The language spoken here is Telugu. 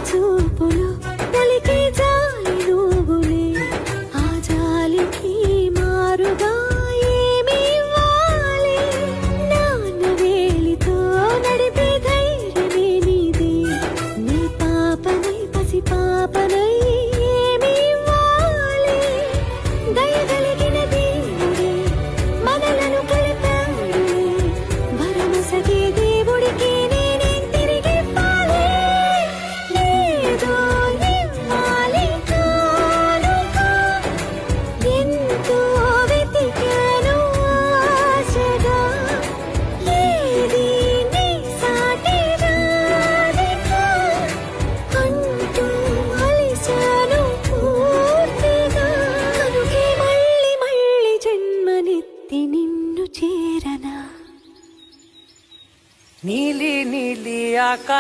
చూపులు పలికే జాలి నువ్వులే ఆ జాలికి మారుగా ఏమి ఇవ్వాలి నాన్న వేలితో నడిపే ధైర్యమే నీదే నీ పాపనై పసి పాపనై ఏమి ఇవ్వాలి దయగలిగిన దేవుడే మనలను కలిపాడులే భరమసగే దేవుడికి నేనేం తిరిగి ఇవ్వాలి ఏదో ఇవ్వాలి కానుక ఎంతో వెతికాను ఆశగా ఏది నీ సాటి రాధిక అంటూ అలిశాను పూర్తిగా కనుకే మళ్ళీ మళ్ళీ జన్మనెత్తి నిన్ను చేరనా నీలి నీలి ఆకాశం